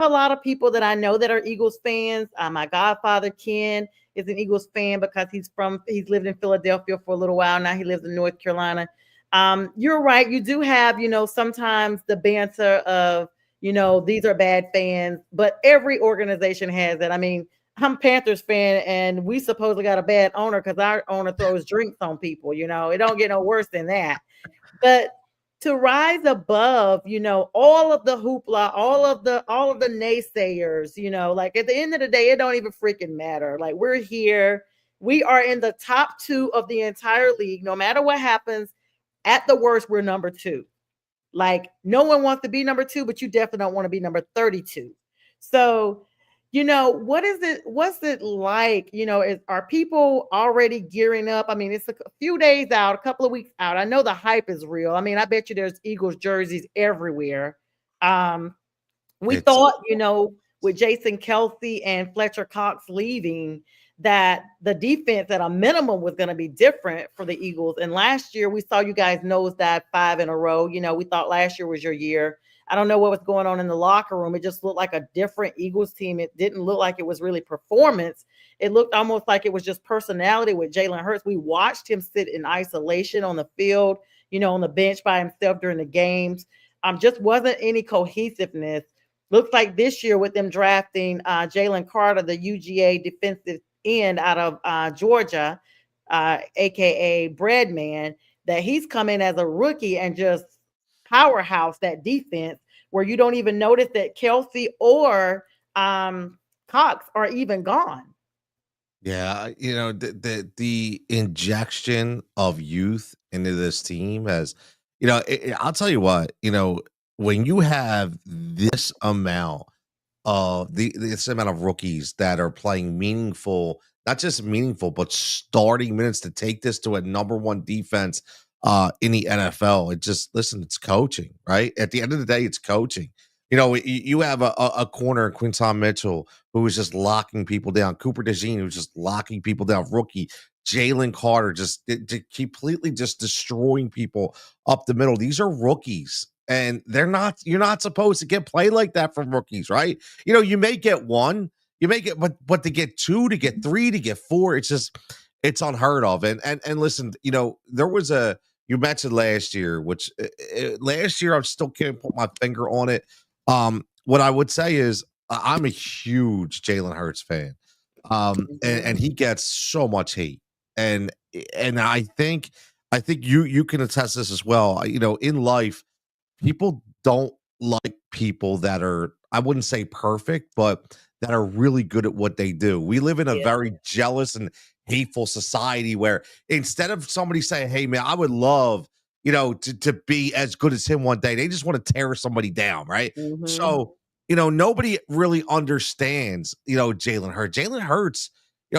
a lot of people that I know that are Eagles fans. My godfather Ken is an Eagles fan because he's lived in Philadelphia for a little while now. He lives in North Carolina. You're right. You do have, sometimes the banter of, these are bad fans, but every organization has that. I mean, I'm a Panthers fan, and we supposedly got a bad owner because our owner throws drinks on people. It don't get no worse than that. But to rise above, all of the hoopla, all of the naysayers, like at the end of the day, it don't even freaking matter. Like we're here. We are in the top two of the entire league. No matter what happens, at the worst, we're number two. Like no one wants to be number two, but you definitely don't want to be number 32. So, what is it? What's it like? Are people already gearing up? I mean, it's a few days out, a couple of weeks out. I know the hype is real. I mean, I bet you there's Eagles jerseys everywhere. Um, we It's thought, with Jason Kelsey and Fletcher Cox leaving, that the defense at a minimum was going to be different for the Eagles. And last year, we saw you guys nosedive 5 in a row. We thought last year was your year. I don't know what was going on in the locker room. It just looked like a different Eagles team. It didn't look like it was really performance. It looked almost like it was just personality with Jalen Hurts. We watched him sit in isolation on the field, on the bench by himself during the games. Just wasn't any cohesiveness. Looks like this year with them drafting Jalen Carter, the UGA defensive end out of Georgia, aka Breadman, that he's come in as a rookie and just powerhouse that defense, where you don't even notice that Kelsey or Cox are even gone. Yeah, the injection of youth into this team has, I'll tell you what, when you have this amount of rookies that are playing meaningful, not just meaningful, but starting minutes to take this to a number one defense in the NFL. It just listen, it's coaching, right? At the end of the day, it's coaching. You have a corner, Quinton Mitchell, who was just locking people down. Cooper DeJean, who's just locking people down. Rookie Jalen Carter, just completely just destroying people up the middle. These are rookies, and you're not supposed to get play like that from rookies, right? You may get one, you may get, but to get two, to get three, to get four, it's unheard of. And listen, there was you mentioned last year, which last year I still can't put my finger on it. What I would say is I'm a huge Jalen Hurts fan. And Mhm. he gets so much hate. And I think you can attest this as well. In life, people don't like people that are, I wouldn't say perfect, but that are really good at what they do. We live in a Yeah. very jealous and hateful society where instead of somebody saying, "Hey man, I would love, to be as good as him one day," they just want to tear somebody down, right? Mhm. So, nobody really understands, Jalen Hurts,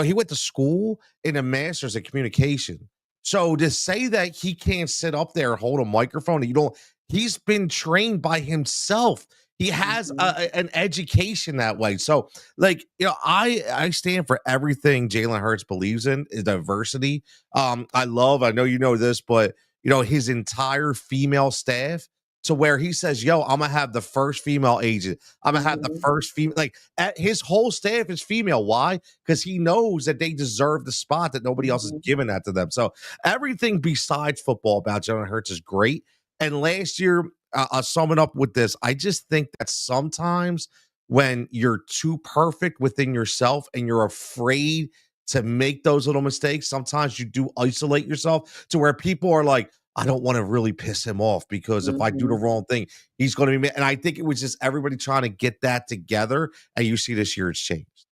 he went to school in a master's in communication. So to say that he can't sit up there and hold a microphone, and you don't, he's been trained by himself. He has Mhm. an education that way. So, like, I stand for everything Jalen Hurts believes in is diversity. I know you know this, but his entire female staff, to where he says, "Yo, I'm gonna have the first female agent. I'm gonna have the Mhm. first female." Like, his whole staff is female. Why? Because he knows that they deserve the spot, that nobody else is Mhm. giving that to them. So everything besides football about Jalen Hurts is great. And last year, I'll sum it up with this. I just think that sometimes when you're too perfect within yourself and you're afraid to make those little mistakes, sometimes you do isolate yourself to where people are like, I don't want to really piss him off because if I do the Mhm. wrong thing, he's going to be mad. And I think it was just everybody trying to get that together. And you see this year it's changed.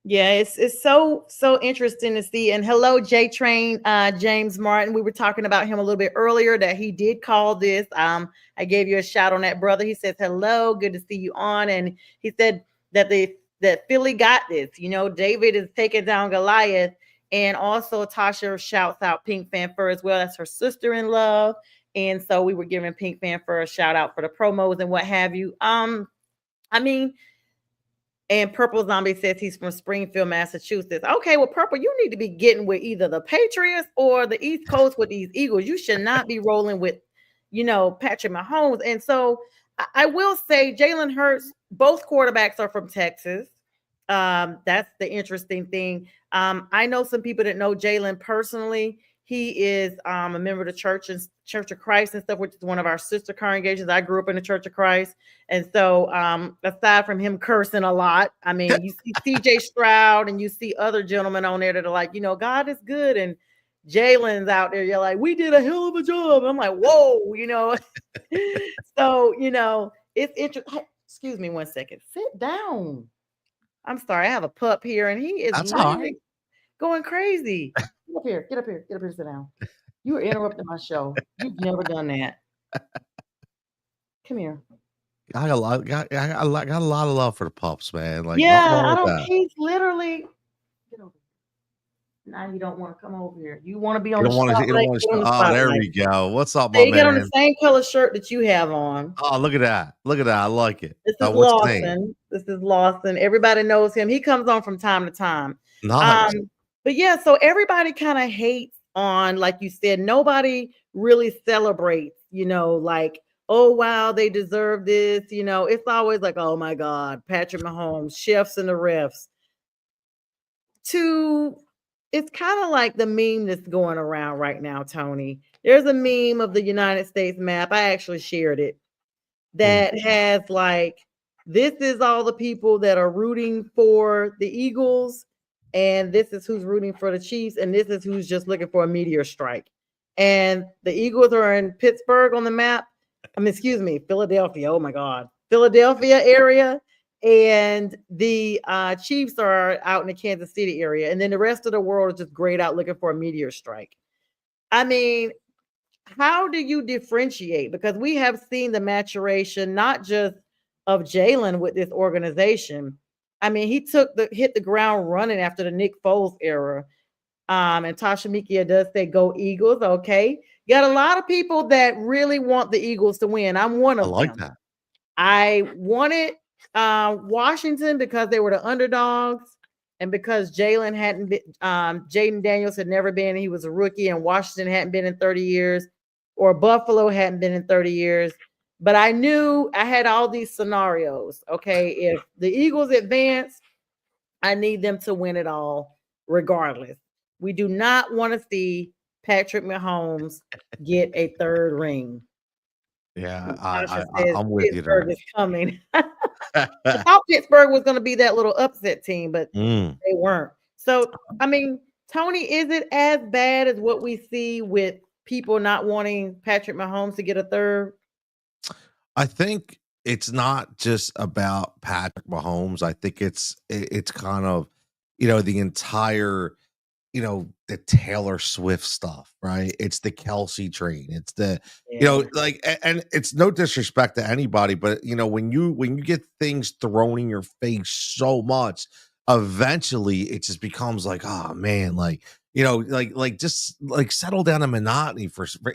Yeah, it's so interesting to see. And hello, J Train, James Martin. We were talking about him a little bit earlier that he did call this. I gave you a shout on that, brother. He says hello, good to see you on, and he said that Philly got this. David is taking down Goliath, and also Tasha shouts out Pink Fanfur as well. That's her sister in love, and so we were giving Pink Fanfur a shout out for the promos and what have you. I mean, and Purple Zombie says he's from Springfield, Massachusetts. Okay, well, Purple, you need to be getting with either the Patriots or the East Coast with these Eagles. You should not be rolling with, Patrick Mahomes. And so I will say Jalen Hurts. both quarterbacks are from Texas. That's the interesting thing. I know some people that know Jalen personally. He is a member of the Church of Christ and stuff, which is one of our sister congregations. I grew up in the Church of Christ, and so aside from him cursing a lot, I mean, you see C.J. Stroud and you see other gentlemen on there that are like, God is good, and Jalen's out there. You're like, we did a hell of a job. I'm like, whoa. So it's interesting. Excuse me one second. Sit down. I'm sorry. I have a pup here, and he is That's all right. literally going crazy. Get up here. Get up here. Get up here. Sit down. You are interrupting my show. You've never done that. Come here. I got a lot of love for the pups, man. Like, nothing Yeah, wrong I with don't. that. He's literally. Get over here. Now you don't want to come over here. You want to be on You the don't wanna you don't spotlight. wanna Get on show the oh, there spotlight. we go. What's up, So my you get on the man? same color shirt that you have on. Oh, look at that. Look at that. I like it. This is What's his name? Lawson. This is Lawson. Everybody knows him. He comes on from time to time. Nice. Um, but yeah, so everybody kind of hates on, like you said, nobody really celebrates, like, oh wow, they deserve this. It's always like, oh my God, Patrick Mahomes, chefs and the refs. To It's kind of like the meme that's going around right now, Tony. There's a meme of the United States map. I actually shared it Mm. that has like, this is all the people that are rooting for the Eagles, and this is who's rooting for the Chiefs, and this is who's just looking for a meteor strike. And the Eagles are in Pittsburgh on the map. I mean, excuse me, Philadelphia. Oh my God, Philadelphia area, and the Chiefs are out in the Kansas City area, and then the rest of the world is just grayed out looking for a meteor strike. I mean, how do you differentiate? Because we have seen the maturation, not just of Jalen with this organization. I mean, he hit the ground running after the Nick Foles era. And Tasha Mikia does say go Eagles. Okay. You got a lot of people that really want the Eagles to win. I'm one I of like them. that. I wanted Washington because they were the underdogs, and because Jalen hadn't been, Jaden Daniels had never been. He was a rookie, and Washington hadn't been in 30 years, or Buffalo hadn't been in 30 years. But I knew I had all these scenarios. Okay, if the Eagles advance, I need them to win it all, regardless. We do not want to see Patrick Mahomes get a third ring. Yeah, Tasha says I'm with you Pittsburgh there. is coming. I thought Pittsburgh was going to be that little upset team, but Mm. they weren't. So, I mean, Tony, is it as bad as what we see with people not wanting Patrick Mahomes to get a third? I think it's not just about Patrick Mahomes. I think it's kind of, the entire, the Taylor Swift stuff, right? It's the Kelsey train. It's the, Yeah. like, and it's no disrespect to anybody, but when you get things thrown in your face so much, eventually it just becomes like, oh man, like, just like settle down a monotony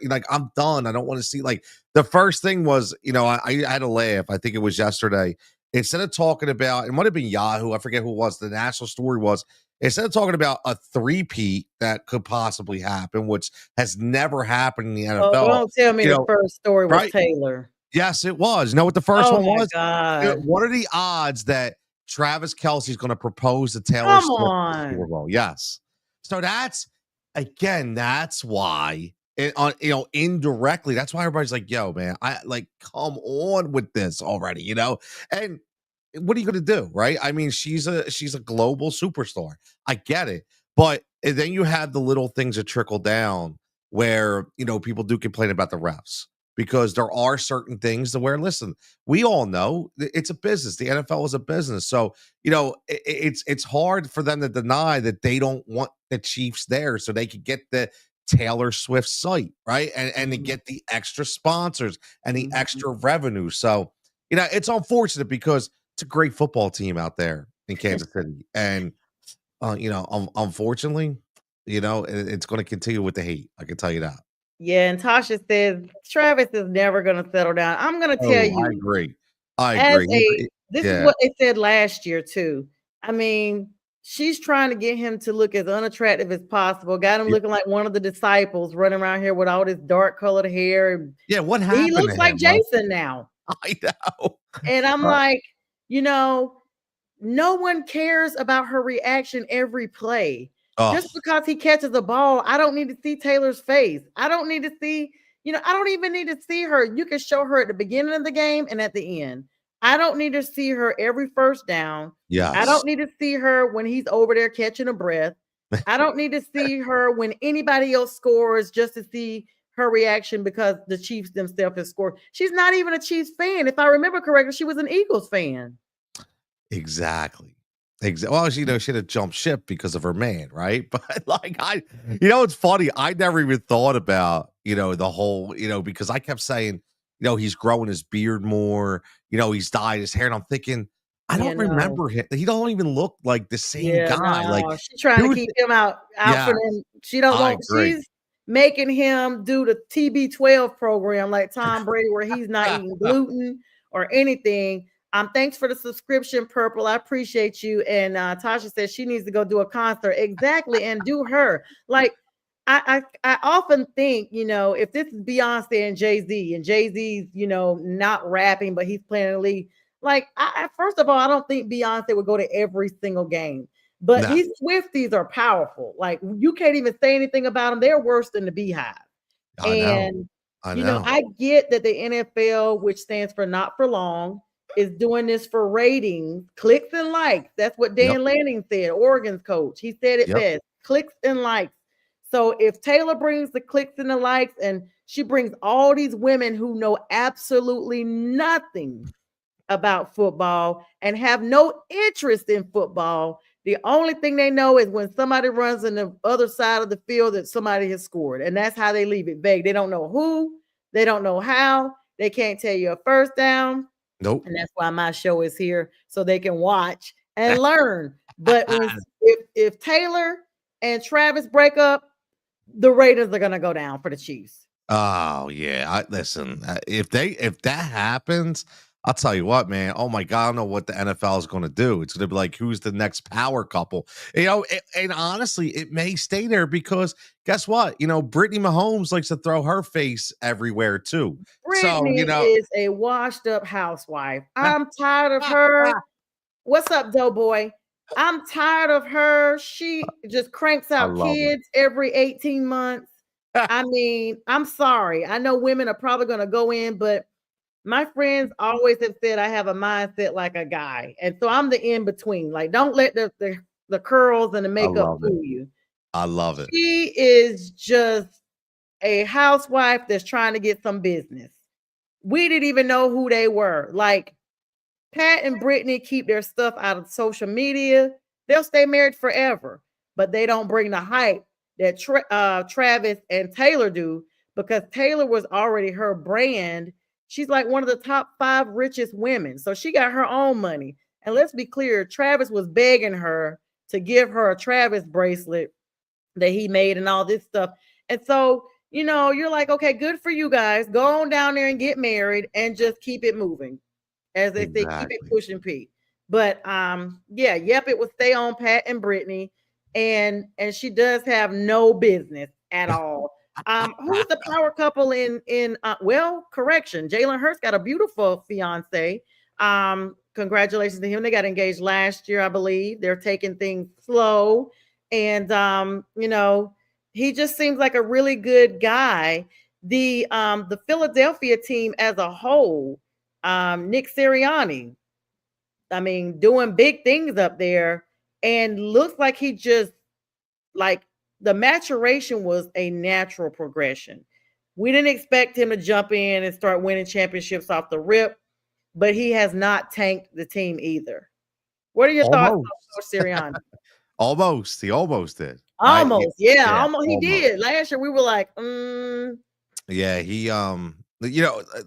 like, I'm done. I don't want to see, like, the first thing was, I had a laugh. I think it was yesterday. Instead of talking about, it might have been Yahoo, I forget who it was. The national story was, instead of talking about a three-peat that could possibly happen, which has never happened in the Oh, NFL, don't tell me you the know, first story was right? Taylor. Yes, it was. You know what the first Oh one my was? God. What are the odds that Travis Kelce's going to propose to Taylor Come Swift at the Super on. Bowl? Yes. So that's why indirectly, that's why everybody's like, yo, man, I like, come on with this already, and what are you going to do, right? I mean, she's a global superstar. I get it, but then you have the little things that trickle down where people do complain about the refs, because there are certain things to where, listen, we all know it's a business. The NFL is a business, so it's hard for them to deny that they don't want the Chiefs there so they could get the Taylor Swift site, right, and to Mhm, get the extra sponsors and the mhm. extra revenue. So it's unfortunate because it's a great football team out there in Kansas City, and unfortunately, it's going to continue with the hate. I can tell you that. Yeah, and Tasha says Travis is never going to settle down. I'm going to tell Oh, I you, agree. I as agree. this is Yeah, what they said last year too. I mean, she's trying to get him to look as unattractive as possible. Got him yeah, looking like one of the disciples running around here with all this dark colored hair. yeah. What He happened looks to like him? Like, Jason now. I know. And I'm Uh, like, you know, no one cares about her reaction every play. Oh, Just because he catches the ball, I don't need to see Taylor's face. I don't need to see, I don't even need to see her. You can show her at the beginning of the game and at the end. I don't need to see her every first down. I yes. don't need to see her when he's over there catching a breath. I don't need to see her when anybody else scores just to see her reaction because the Chiefs themselves have scored. She's not even a Chiefs fan. If I remember correctly, she was an Eagles fan. Exactly. Well, she had to jump ship because of her man, right? But like it's funny. I never even thought about, the whole, because I kept saying, he's growing his beard more, he's dyed his hair. And I'm thinking, I Yeah, don't no. remember him. He don't even look like the same Yeah, guy. Like, no, she's trying to dude, keep him out yeah, for them. She don't I want agree. she's making him do the TB12 program like Tom Brady, where he's not eating gluten or anything. Thanks for the subscription, Purple. I appreciate you. And Tasha says she needs to go do a concert. Exactly, and do her. Like I often think, if this is Beyonce and Jay-Z's, not rapping, but he's playing in the league. Like, first of all, I don't think Beyonce would go to every single game. But Nah, these Swifties are powerful. Like, you can't even say anything about them. They're worse than the Beehive. I know. And, I know. I get that the NFL, which stands for not for long, is doing this for ratings, clicks and likes. That's what Yep. Dan Lanning said, Oregon's coach. He said it Yep. best, clicks and likes. So if Taylor brings the clicks and the likes and she brings all these women who know absolutely nothing about football and have no interest in football. The only thing they know is when somebody runs in the other side of the field that somebody has scored. And that's how they leave it vague. They don't know who, they don't know how, they can't tell you a first down. Nope. And that's why my show is here so they can watch and learn. But if Taylor and Travis break up, the ratings are gonna go down for the Chiefs. Oh yeah, listen. If that happens, I'll tell you what, man. Oh my god, I don't know what the NFL is going to do. It's going to be like, who's the next power couple? And honestly, it may stay there because guess what? Brittany Mahomes likes to throw her face everywhere too. So Brittany is a washed up housewife. I'm tired of her. What's up, Doughboy? I'm tired of her. She just cranks I out love it. kids every 18 months. I mean, I'm sorry. I know women are probably going to go in, but my friends always have said I have a mindset like a guy. And so I'm the in between. Like, don't let the curls and the I makeup love it. fool you. I love it. She is just a housewife that's trying to get some business. We didn't even know who they were. Like, Pat and Brittany keep their stuff out of social media. They'll stay married forever, but they don't bring the hype that Travis and Taylor do because Taylor was already her brand. She's like one of the top 5 richest women. So she got her own money. And let's be clear, Travis was begging her to give her a Travis bracelet that he made and all this stuff. And so, you're like, okay, good for you guys. Go on down there and get married and just keep it moving, as they say, keep it Exactly. pushing Pete. But yeah, yep, it would stay on Pat and Brittany, and she does have no business at all. Who's the power couple in well, correction, Jalen Hurts got a beautiful fiance. Congratulations to him. They got engaged last year, I believe. They're taking things slow, and he just seems like a really good guy. The Philadelphia team as a whole, Nick Sirianni. I mean, doing big things up there, and looks like he just like the maturation was a natural progression. We didn't expect him to jump in and start winning championships off the rip, but he has not tanked the team either. What are your thoughts on Almost. Coach Sirianni? Almost. He almost did. Almost, yeah, Yeah, almost he almost. did. Last year we were like, Yeah, he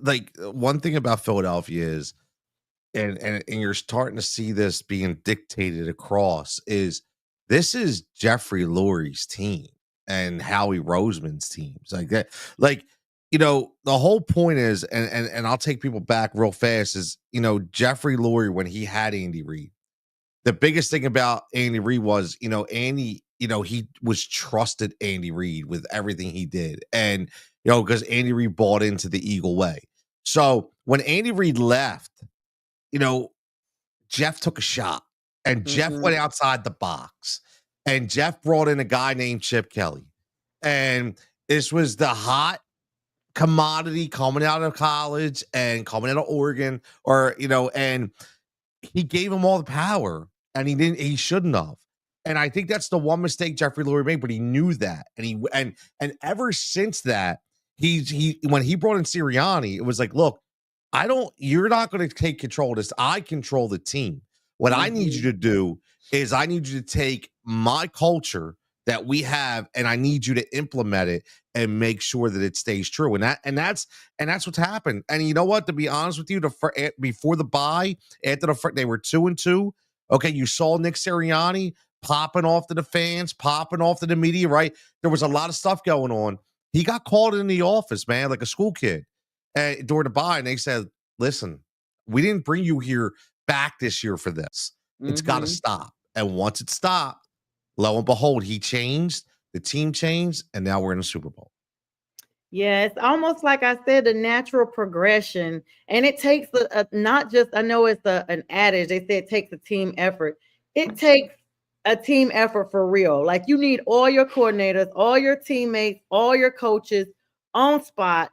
like one thing about Philadelphia is and you're starting to see this being dictated across is this is Jeffrey Lurie's team and Howie Roseman's teams like that. Like, the whole point is, and I'll take people back real fast is, Jeffrey Lurie when he had Andy Reid. The biggest thing about Andy Reid was, Andy, he was trusted Andy Reid with everything he did. And, because Andy Reid bought into the Eagle way. So when Andy Reid left, you know, Jeff took a shot, and Jeff Mhm. went outside the box, and Jeff brought in a guy named Chip Kelly, and this was the hot commodity coming out of college and coming out of Oregon, or and he gave him all the power, and he shouldn't have. And I think that's the one mistake Jeffrey Lurie made, but he knew that. And ever since that, he when he brought in Sirianni, it was like, look, you're not going to take control of this. I control the team. What I need you Mhm. to do is I need you to take my culture that we have, and I need you to implement it and make sure that it stays true. And that's what's happened. And you know what? To be honest with you, before the bye, after they were 2-2. Okay, you saw Nick Sirianni popping off to the fans, popping off to the media. Right, there was a lot of stuff going on. He got called in the office, man, like a school kid during the bye, and they said, "Listen, we didn't bring you here back this year for this. It's got to Mhm. stop." And once it stopped, lo and behold, he changed, the team changed, and now we're in a Super Bowl. Yeah, it's almost like I said, the natural progression, and it takes not just. I know it's an adage. They say it takes a team effort. It takes a team effort for real. Like you need all your coordinators, all your teammates, all your coaches on spot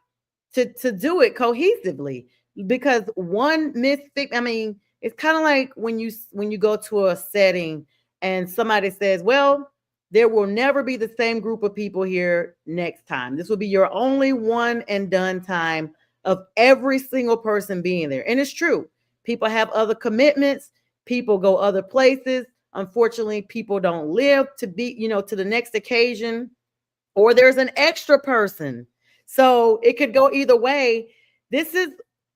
to do it cohesively. Because one mistake, I mean, it's kind of like when you go to a setting and somebody says, "Well, there will never be the same group of people here next time. This will be your only one and done time of every single person being there." And it's true. People have other commitments, people go other places. Unfortunately, people don't live to be, to the next occasion, or there's an extra person. So it could go either way. This is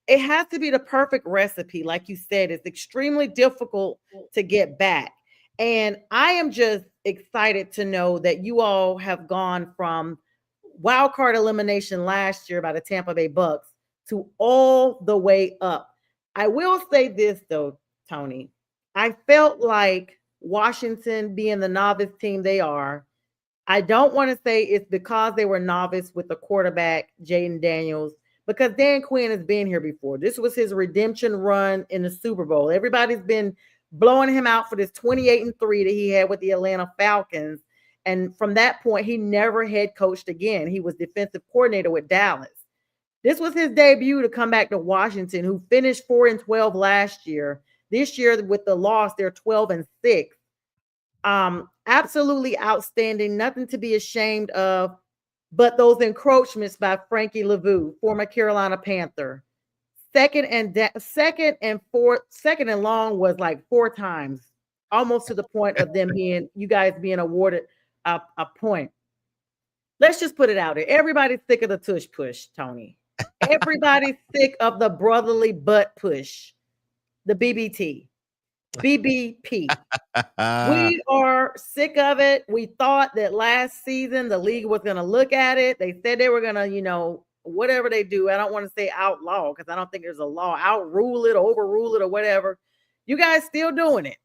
it has to be the perfect recipe. Like you said, it's extremely difficult to get back. And I am just excited to know that you all have gone from wild card elimination last year by the Tampa Bay Bucks to all the way up. I will say this though, Tony. I felt like Washington, being the novice team they are, I don't want to say it's because they were novice with the quarterback, Jaden Daniels, because Dan Quinn has been here before. This was his redemption run in the Super Bowl. Everybody's been blowing him out for this 28-3 that he had with the Atlanta Falcons. And from that point, he never head coached again. He was defensive coordinator with Dallas. This was his debut to come back to Washington, who finished 4-12 last year. This year, with the loss, they're 12-6. Absolutely outstanding, nothing to be ashamed of. But those encroachments by Frankie Lavu, former Carolina Panther, second and long was like 4 times, almost to the point of you guys being awarded a point. Let's just put it out there. Everybody's sick of the tush push, Tony. Everybody's sick of the brotherly butt push, the BBT, BBP. We are sick of it. We thought that last season the league was going to look at it. They said they were going to, whatever they do. I don't want to say outlaw because I don't think there's a law. Outrule it, overrule it, or whatever. You guys still doing it.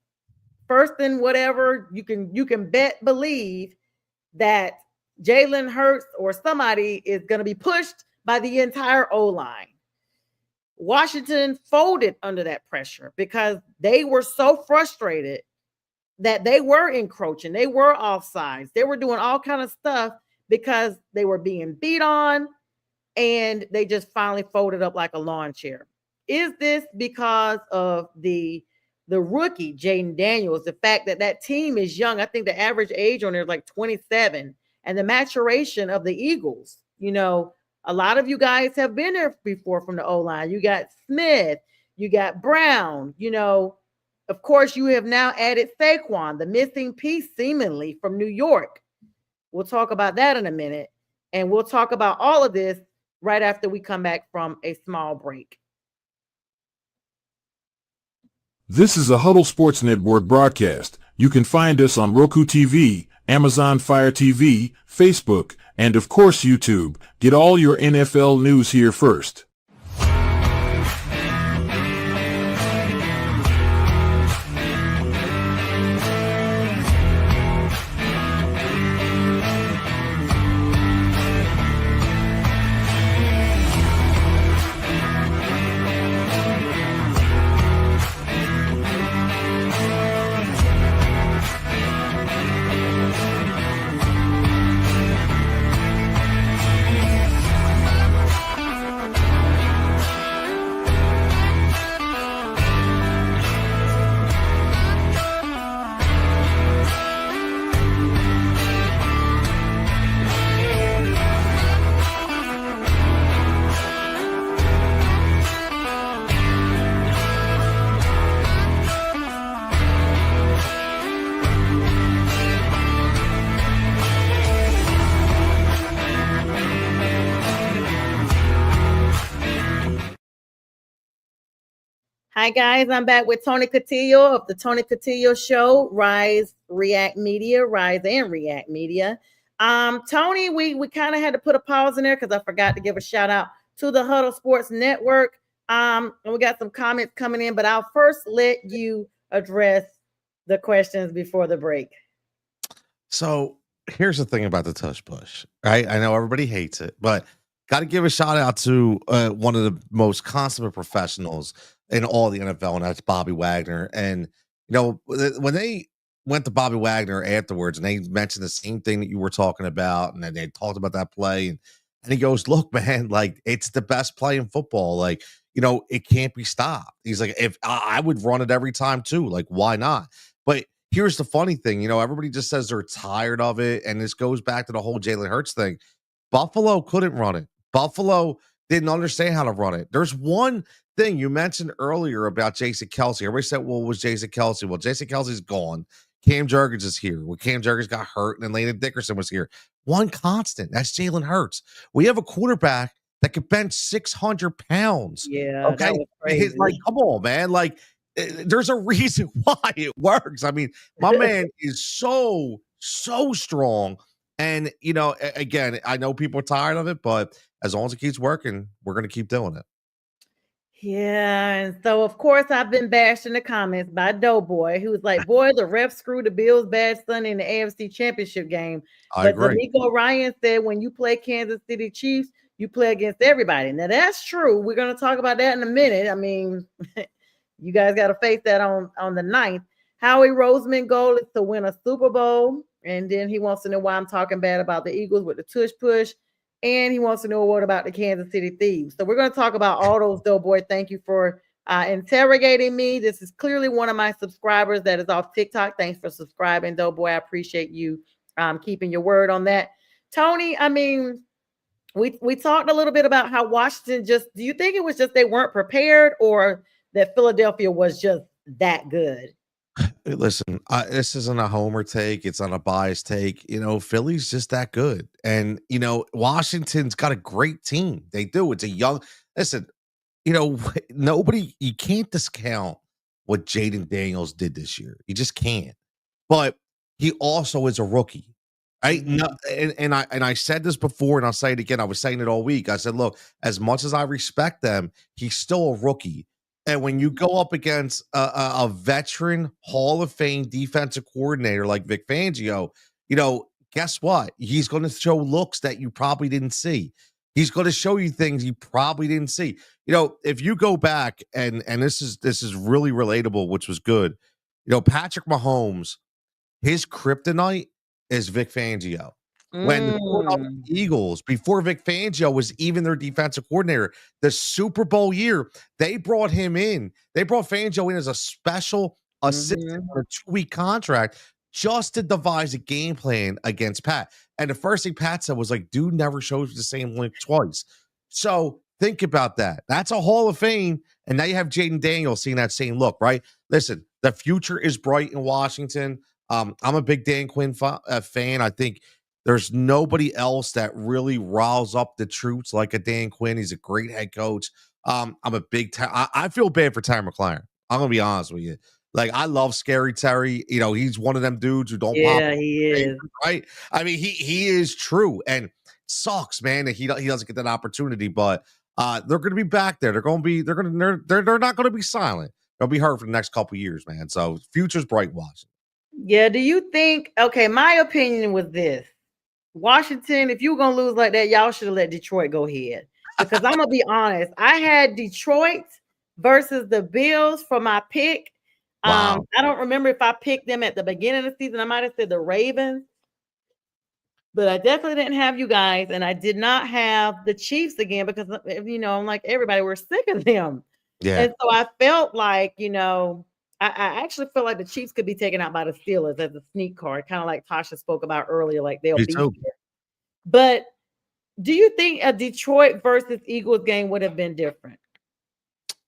First and whatever, you can believe that Jalen Hurts or somebody is going to be pushed by the entire O-line. Washington folded under that pressure because they were so frustrated that they were encroaching, they were offsides, they were doing all kind of stuff because they were being beat on, and they just finally folded up like a lawn chair. Is this because of the rookie Jaden Daniels? The fact that team is young. I think the average age on there is like 27, and the maturation of the Eagles. A lot of you guys have been there before from the O-line. You got Smith, you got Brown. Of course, you have now added Saquon, the missing piece seemingly from New York. We'll talk about that in a minute. And we'll talk about all of this right after we come back from a small break. This is a Huddle Sports Network broadcast. You can find us on Roku TV, Amazon Fire TV, Facebook, and of course YouTube. Get all your NFL news here first. Hi guys, I'm back with Tony Cutillo of the Tony Cutillo Show, Rise React Media, Rise and React Media. Tony, we kind of had to put a pause in there because I forgot to give a shout out to the Huddle Sports Network. And we got some comments coming in, but I'll first let you address the questions before the break. So here's the thing about the tush push, right? I know everybody hates it, but got to give a shout out to one of the most consummate professionals in all the NFL, and that's Bobby Wagner. And when they went to Bobby Wagner afterwards, and they mentioned the same thing that you were talking about, and then they talked about that play, and he goes, "Look, man, like it's the best play in football. Like it can't be stopped." He's like, "If I would run it every time too, like why not?" But here's the funny thing, everybody just says they're tired of it, and this goes back to the whole Jalen Hurts thing. Buffalo couldn't run it. Buffalo didn't understand how to run it. There's one thing you mentioned earlier about Jason Kelsey. Everybody said, well, was Jason Kelsey? Well, Jason Kelsey's gone. Cam Jurgens is here. Well, Cam Jurgens got hurt, and then Landon Dickerson was here. One constant. That's Jalen Hurts. We have a quarterback that could bench 600 pounds. Yeah, okay? that was crazy. Like, come on, man. Like, there's a reason why it works. I mean, my man is so strong. And, again, I know people are tired of it, but as long as it keeps working, we're going to keep doing it. Yeah, and so of course I've been bashed in the comments by Doughboy, who was like, "Boy, the ref screwed the Bills bad Sunday in the AFC Championship game." I But agree. D'Amico Ryan said, "When you play Kansas City Chiefs, you play against everybody." Now that's true. We're going to talk about that in a minute. I mean, you guys got to face that on the 9th. Howie Roseman goal is to win a Super Bowl, and then he wants to know why I'm talking bad about the Eagles with the tush push. And he wants to know what about the Kansas City Thieves. So we're going to talk about all those, Doughboy. Thank you for interrogating me. This is clearly one of my subscribers that is off TikTok. Thanks for subscribing, Doughboy. I appreciate you keeping your word on that. Tony, I mean, we talked a little bit about how Washington do you think it was just they weren't prepared, or that Philadelphia was just that good? Listen, this isn't a homer take. It's not a biased take. Philly's just that good. And, Washington's got a great team. They do. It's a young, listen, nobody, you can't discount what Jaden Daniels did this year. You just can't. But he also is a rookie. No, and I said this before, and I'll say it again. I was saying it all week. I said, look, as much as I respect them, he's still a rookie. And when you go up against a veteran Hall of Fame defensive coordinator like Vic Fangio, guess what? He's going to show looks that you probably didn't see. He's going to show you things you probably didn't see. If you go back and this is really relatable, which was good. Patrick Mahomes, his kryptonite is Vic Fangio. When the Philadelphia Eagles, before Vic Fangio was even their defensive coordinator, the Super Bowl year, they brought him in. They brought Fangio in as a special assistant on a 2-week contract just to devise a game plan against Pat. And the first thing Pat said was like, dude never shows the same link twice. So think about that. That's a Hall of Fame. And now you have Jaden Daniels seeing that same look, right? Listen, the future is bright in Washington. I'm a big Dan Quinn fan. I think there's nobody else that really riles up the troops like a Dan Quinn. He's a great head coach. I'm a big I feel bad for Terry McLaurin. I'm gonna be honest with you. Like, I love Scary Terry. He's one of them dudes who don't pop. Yeah, he is. Right? I mean, he is true, and sucks, man, that he doesn't get that opportunity. But they're gonna be back there. They're not gonna be silent. They'll be heard for the next couple years, man. So future's bright, Washington. Yeah. Do you think? Okay, my opinion was this: Washington, if you were gonna lose like that, y'all should have let Detroit go ahead. Because I'm gonna be honest, I had Detroit versus the Bills for my pick. Wow. I don't remember if I picked them at the beginning of the season. I might have said the Ravens, but I definitely didn't have you guys, and I did not have the Chiefs again because I'm like everybody, we're sick of them. Yeah. And so I felt like, I actually feel like the Chiefs could be taken out by the Steelers as a sneak card, kind of like Tasha spoke about earlier, like they'll Me be too. here. But do you think a Detroit versus Eagles game would have been different?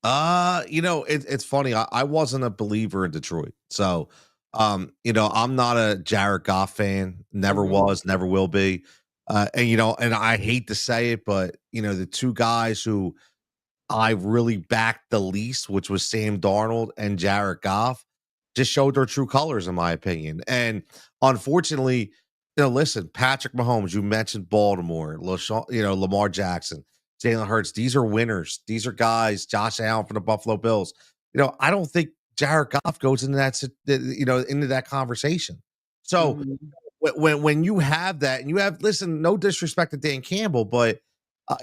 It's funny. I wasn't a believer in Detroit. So, I'm not a Jared Goff fan. Never was, never will be. And I hate to say it, but the two guys who I really backed the least, which was Sam Darnold and Jared Goff, just showed their true colors, in my opinion. And unfortunately, listen, Patrick Mahomes, you mentioned Baltimore, Lamar Jackson, Jalen Hurts. These are winners. These are guys. Josh Allen from the Buffalo Bills. I don't think Jared Goff goes into into that conversation. So Mhm. when you have that, and you have, listen, no disrespect to Dan Campbell, but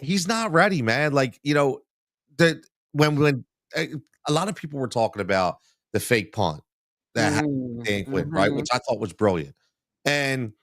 he's not ready, man. Like, that when uh, a lot of people were talking about the fake punt that happened with Mm, Dan Quinn, right? mhm. Which I thought was brilliant. And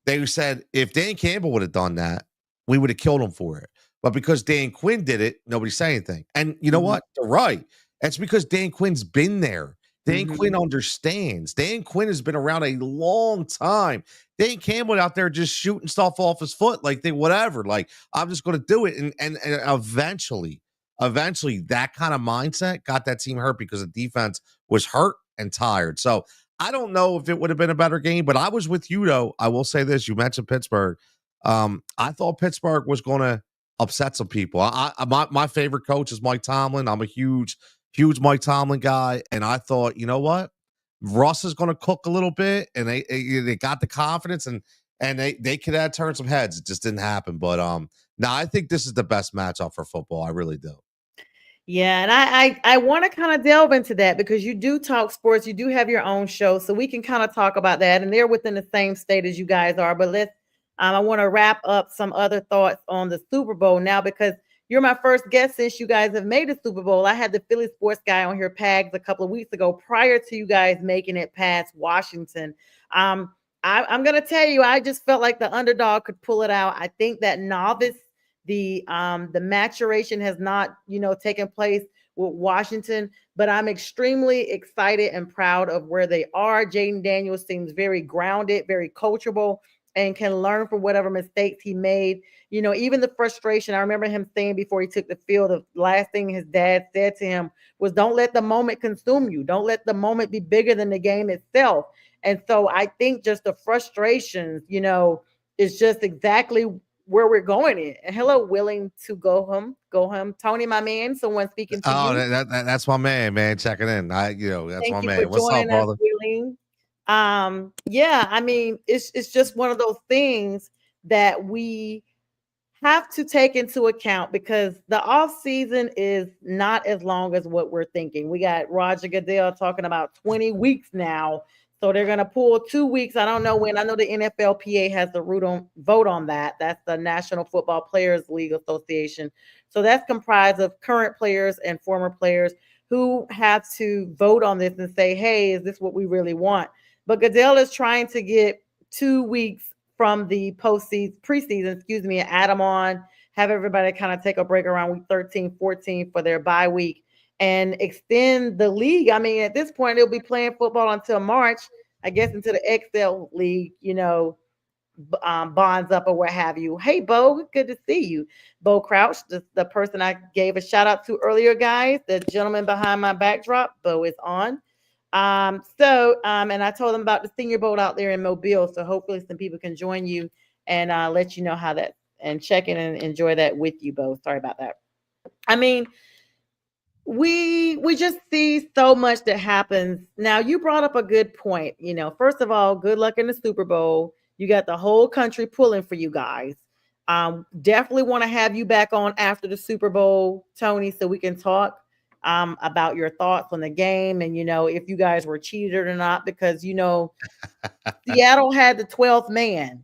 they said if Dan Campbell would have done that, we would have killed him for it. But because Dan Quinn did it, nobody said anything. And you know Mhm. what? They're right. That's because Dan Quinn's been there. Dan Mhm. Quinn understands. Dan Quinn has been around a long time. Dan Campbell out there just shooting stuff off his foot, like they whatever. Like, I'm just going to do it, and eventually, that kind of mindset got that team hurt because the defense was hurt and tired. So I don't know if it would have been a better game, but I was with you though. I will say this: you mentioned Pittsburgh. I thought Pittsburgh was going to upset some people. My favorite coach is Mike Tomlin. I'm a huge Mike Tomlin guy, and I thought, you know what, Russ is going to cook a little bit, and they got the confidence, and they could have turned some heads. It just didn't happen, but now I think this is the best matchup for football. I really do. Yeah, and I want to kind of delve into that because you do talk sports, you do have your own show, so we can kind of talk about that. And they're within the same state as you guys are. But I want to wrap up some other thoughts on the Super Bowl now because you're my first guest since you guys have made the Super Bowl. I had the Philly sports guy on here, Pags, a couple of weeks ago prior to you guys making it past Washington. Um, I'm gonna tell you, I just felt like the underdog could pull it out. I think that novice the maturation has not taken place with Washington, but I'm extremely excited and proud of where they are. Jaden Daniels seems very grounded, very coachable, and can learn from whatever mistakes he made. Even the frustration. I remember him saying before he took the field, the last thing his dad said to him was, "Don't let the moment consume you. Don't let the moment be bigger than the game itself." And so I think just the frustrations, is just exactly where we're going in. And hello, willing to go home. Tony, my man, someone speaking to Oh, you. that's my man, checking in. That's Thank my you for man. What's up, joining us, brother? Willing. Yeah, I mean, it's just one of those things that we have to take into account because the off season is not as long as what we're thinking. We got Roger Goodell talking about 20 weeks now. So they're going to pull 2 weeks. I don't know when. I know the NFLPA has the vote on that. That's the National Football Players League Association. So that's comprised of current players and former players who have to vote on this and say, hey, is this what we really want? But Goodell is trying to get 2 weeks from the preseason, and add them on, have everybody kind of take a break around week 13, 14 for their bye week and extend the league. I mean, at this point, they'll be playing football until March, I guess, into the XL league, bonds up or what have you. Hey, Bo, good to see you. Bo Crouch, the person I gave a shout out to earlier, guys, the gentleman behind my backdrop. Bo is on. And I told them about the senior boat out there in Mobile. So hopefully some people can join you and let you know how that and check in and enjoy that with you, Bo. Sorry about that. I mean, we just see so much that happens. Now, you brought up a good point. First of all, good luck in the Super Bowl. You got the whole country pulling for you guys. Definitely want to have you back on after the Super Bowl, Tony, so we can talk about your thoughts on the game and if you guys were cheated or not, because Seattle had the 12th man,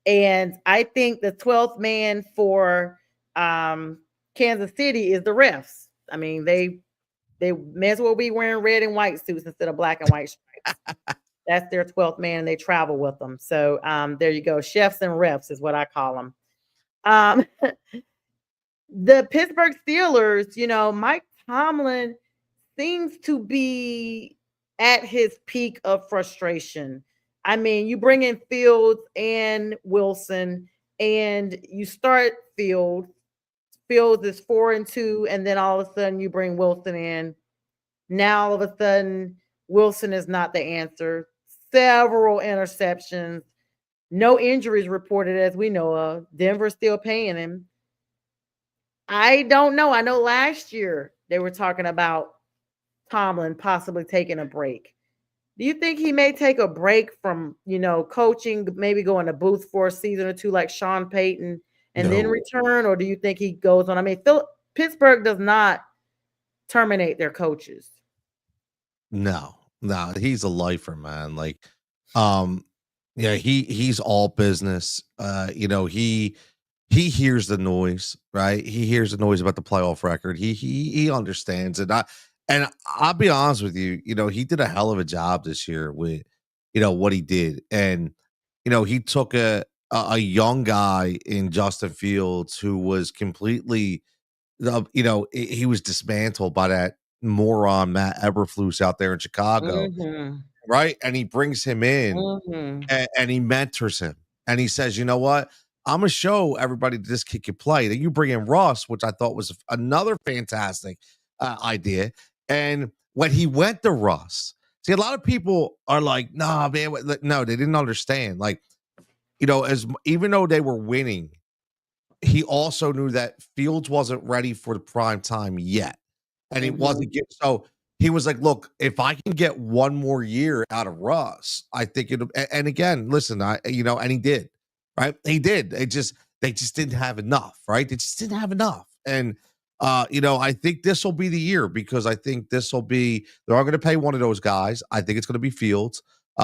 and I think the 12th man for Kansas City is the refs. I mean, they may as well be wearing red and white suits instead of black and white stripes. That's their 12th man, and they travel with them. So there you go. Chefs and refs is what I call them. Um, the Pittsburgh Steelers, Mike Tomlin seems to be at his peak of frustration. I mean, you bring in Fields and Wilson, and you start Fields. Fields is 4-2, and then all of a sudden you bring Wilson in. Now all of a sudden, Wilson is not the answer. Several interceptions, no injuries reported as we know of. Denver's still paying him. I don't know. I know last year they were talking about Tomlin possibly taking a break. Do you think he may take a break from, coaching, maybe go in a booth for a season or two like Sean Payton and then No, return? Or do you think he goes on? I mean, Pittsburgh does not terminate their coaches. no, he's a lifer, man. Like, um, yeah, he's all business. He hears the noise, right? He hears the noise about the playoff record. He understands it. And I'll be honest with you, he did a hell of a job this year with, what he did. And, he took a young guy in Justin Fields who was completely he was dismantled by that moron Matt Eberflus out there in Chicago, Mhm. right? And he brings him in Mhm. and he mentors him. And he says, "You know what? I'm gonna show everybody this kid can play." Then you bring in Russ, which I thought was another fantastic idea. And when he went to Russ, see, a lot of people are like, "Nah, man, no, they didn't understand." Like, even though they were winning, he also knew that Fields wasn't ready for the prime time yet, and he Mhm. wasn't get so he was like, "Look, if I can get one more year out of Russ, I think it'll." And again, listen, and he did, right? He did. They just didn't have enough, right? They just didn't have enough, and I think this will be the year because I think this will be they're all going to pay one of those guys. I think it's going to be Fields.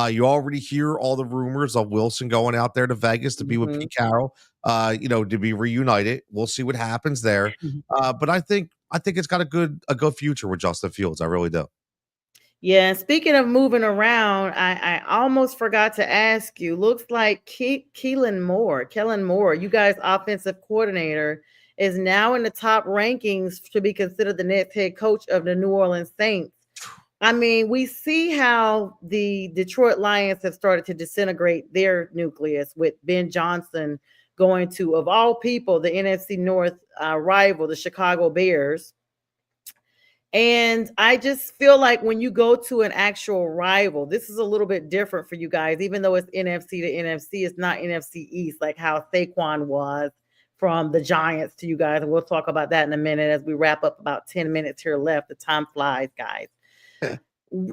You already hear all the rumors of Wilson going out there to Vegas to be with Mhm. Pete Carroll, to be reunited. We'll see what happens there. But I think it's got a good future with Justin Fields. I really do. Yeah, and speaking of moving around, I almost forgot to ask you. Looks like Kellen Moore, you guys' offensive coordinator, is now in the top rankings to be considered the next head coach of the New Orleans Saints. I mean, we see how the Detroit Lions have started to disintegrate their nucleus with Ben Johnson going to, of all people, the NFC North rival, the Chicago Bears. And I just feel like when you go to an actual rival, this is a little bit different for you guys, even though it's NFC to NFC, it's not NFC East like how Saquon was from the Giants to you guys. And we'll talk about that in a minute as we wrap up about 10 minutes here left. The time flies, guys.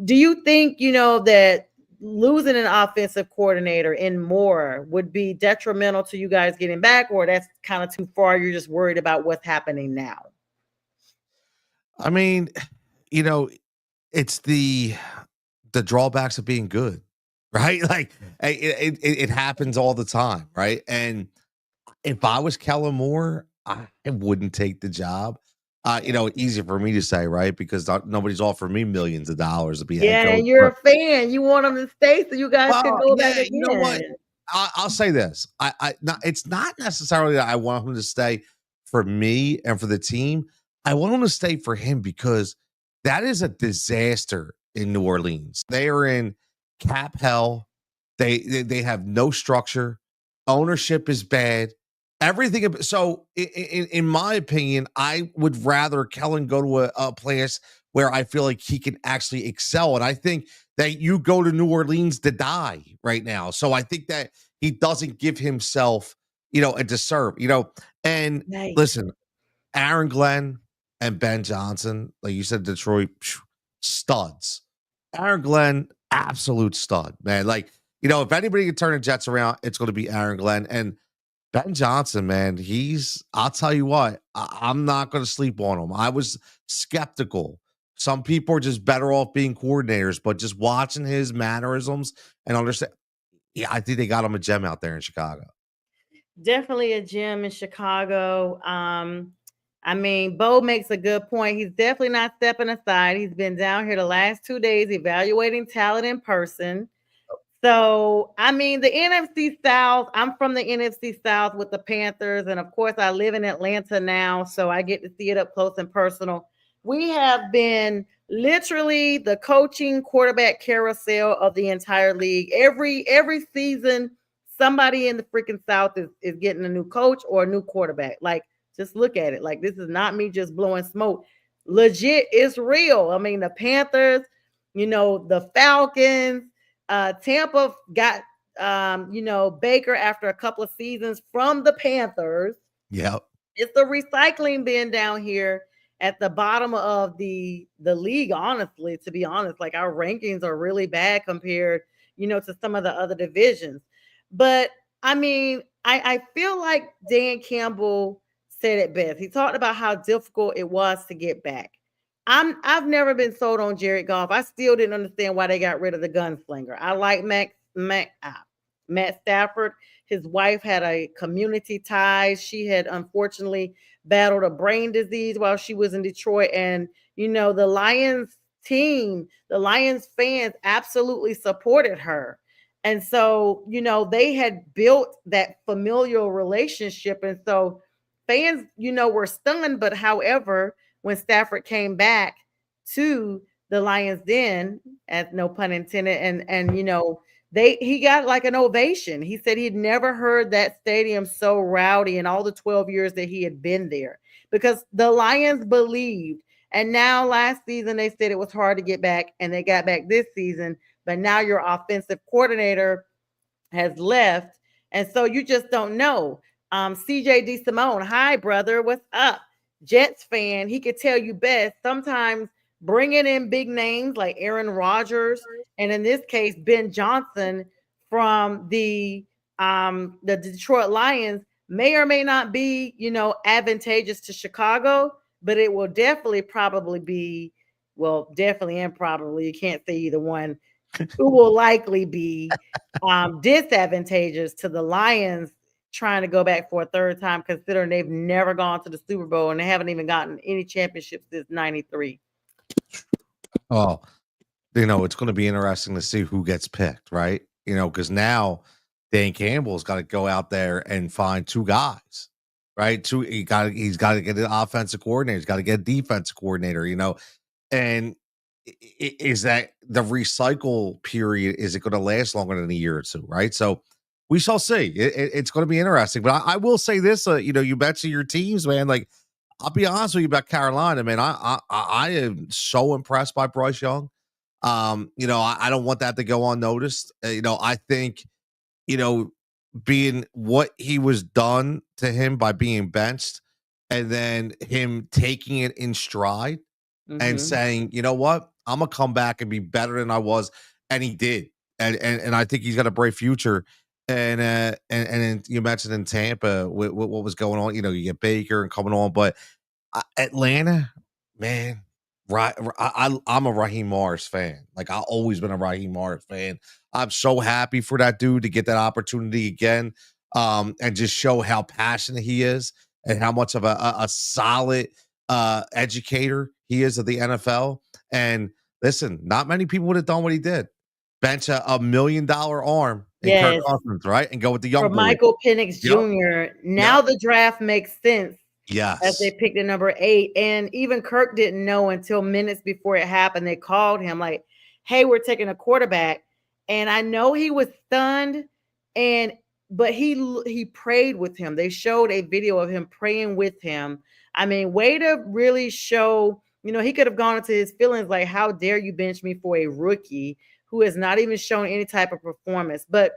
Do you think, that losing an offensive coordinator in Moore would be detrimental to you guys getting back, or that's kind of too far? You're just worried about what's happening now? I mean, you know, it's the drawbacks of being good, right? Like it happens all the time, right? And if I was Kellen Moore, I wouldn't take the job. Easier for me to say, right? Because nobody's offered me millions of dollars to be head Yeah, coach. and you're a fan. You want them to stay so you guys can Well, go back yeah, you know what? again. I'll say this. It's not necessarily that I want him to stay for me and for the team. I want him to stay for him because that is a disaster in New Orleans. They are in cap hell. They have no structure. Ownership is bad. Everything. So, in my opinion, I would rather Kellen go to a place where I feel like he can actually excel. And I think that you go to New Orleans to die right now. So I think that he doesn't give himself, a deserve, and Right. listen, Aaron Glenn and Ben Johnson, like you said, Detroit studs. Aaron Glenn, absolute stud, man. Like, if anybody can turn the Jets around, it's going to be Aaron Glenn. And Ben Johnson, man, I'll tell you what, I'm not going to sleep on him. I was skeptical. Some people are just better off being coordinators, but just watching his mannerisms and understand, yeah, I think they got him a gem out there in Chicago. Definitely a gym in Chicago. I mean, Bo makes a good point. He's definitely not stepping aside. He's been down here the last 2 days evaluating talent in person. So, I mean, the NFC South, I'm from the NFC South with the Panthers. And of course, I live in Atlanta now. So I get to see it up close and personal. We have been literally the coaching quarterback carousel of the entire league. Every season, somebody in the freaking South is getting a new coach or a new quarterback. Like, just look at it. Like, this is not me just blowing smoke. Legit, it's real. I mean, the Panthers, the Falcons, Tampa got Baker after a couple of seasons from the Panthers. Yep. It's the recycling bin down here at the bottom of the league, honestly, to be honest. Like our rankings are really bad compared, to some of the other divisions. But I mean, I feel like Dan Campbell said it best. He talked about how difficult it was to get back. I've never been sold on Jared Goff. I still didn't understand why they got rid of the gunslinger. I like Matt Stafford. His wife had a community ties. She had unfortunately battled a brain disease while she was in Detroit. And, the Lions team, the Lions fans absolutely supported her. And so, they had built that familial relationship. And so fans, were stunned. But however, when Stafford came back to the Lions Den, as no pun intended, and he got like an ovation. He said he'd never heard that stadium so rowdy in all the 12 years that he had been there because the Lions believed. And now last season they said it was hard to get back and they got back this season, but now your offensive coordinator has left. And so you just don't know. CJ Simone, hi brother, what's up? Jets fan, he could tell you best. Sometimes bringing in big names like Aaron Rodgers, and in this case Ben Johnson from the Detroit Lions may or may not be, advantageous to Chicago, but it will definitely probably be, well, definitely and probably, you can't say either one, who will likely be disadvantageous to the Lions trying to go back for a third time, considering they've never gone to the Super Bowl and they haven't even gotten any championships since '93. Oh, it's going to be interesting to see who gets picked, right? Because now Dan Campbell's got to go out there and find two guys, right? He's got to get an offensive coordinator, he's got to get a defensive coordinator, and is that the recycle period? Is it going to last longer than a year or two? Right. So we shall see. It's going to be interesting. But I will say this: you mentioned your teams, man. Like I'll be honest with you about Carolina, man. I am so impressed by Bryce Young. I don't want that to go unnoticed. I think you know being what he was done to him by being benched, and then him taking it in stride and Mm-hmm. saying, "You know what? I'm gonna come back and be better than I was," and he did, and I think he's got a bright future. And you mentioned in Tampa with what was going on. You get Baker and coming on, but Atlanta, man, right? I'm a Raheem Morris fan. Like I've always been a Raheem Morris fan. I'm so happy for that dude to get that opportunity again, and just show how passionate he is and how much of a solid educator he is of the NFL. And listen, not many people would have done what he did. Bench a $1 million arm in Kirk Yes, Cousins, right? And go with the for young boy. Michael Penix Yep. Jr. Now Yep. the draft makes sense as they Yes. picked at number 8. And even Kirk didn't know until minutes before it happened. They called him like, "Hey, we're taking a quarterback." And I know he was stunned, and but he prayed with him. They showed a video of him praying with him. I mean, way to really show, he could have gone into his feelings like, "How dare you bench me for a rookie who has not even shown any type of performance?" But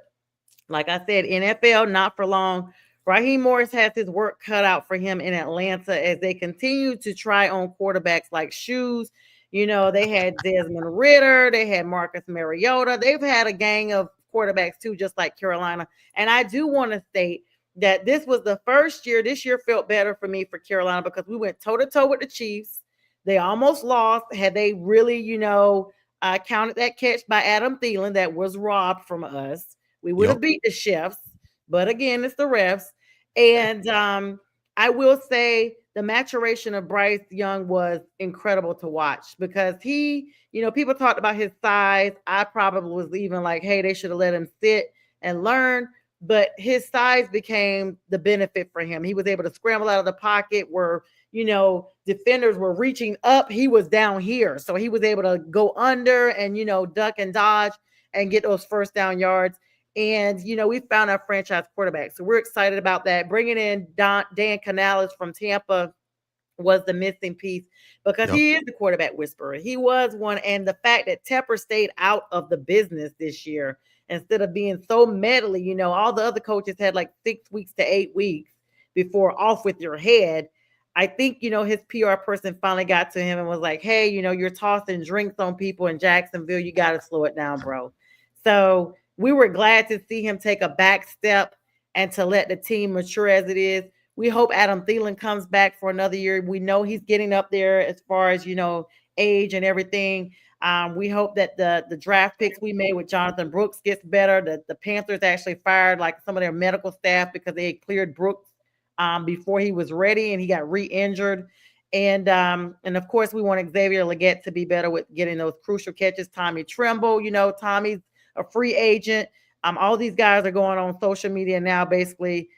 like I said, NFL, not for long. Raheem Morris has his work cut out for him in Atlanta as they continue to try on quarterbacks like shoes. They had Desmond Ritter, they had Marcus Mariota. They've had a gang of quarterbacks too, just like Carolina. And I do want to state that this was the first year. This year felt better for me for Carolina because we went toe to toe with the Chiefs. They almost lost. Had they really, counted that catch by Adam Thielen that was robbed from us, we would Yep. have beat the chefs, but again, it's the refs. And I will say the maturation of Bryce Young was incredible to watch because people talked about his size. I probably was even like, hey, they should have let him sit and learn. But his size became the benefit for him. He was able to scramble out of the pocket where, defenders were reaching up. He was down here. So he was able to go under and, duck and dodge and get those first down yards. And, we found our franchise quarterback. So we're excited about that. Bringing in Dan Canales from Tampa was the missing piece because Yep. he is the quarterback whisperer. He was one. And the fact that Tepper stayed out of the business this year instead of being so medley, all the other coaches had like 6 weeks to 8 weeks. before off with your head. I think, his PR person finally got to him and was like, hey, you're tossing drinks on people in Jacksonville. You got to slow it down, bro. So we were glad to see him take a back step and to let the team mature as it is. We hope Adam Thielen comes back for another year. We know he's getting up there as far as, age and everything. We hope that the draft picks we made with Jonathan Brooks gets better. That the Panthers actually fired like some of their medical staff because they had cleared Brooks before he was ready and he got re-injured. And of course we want Xavier Legette to be better with getting those crucial catches. Tommy Tremble, Tommy's a free agent. All these guys are going on social media now, basically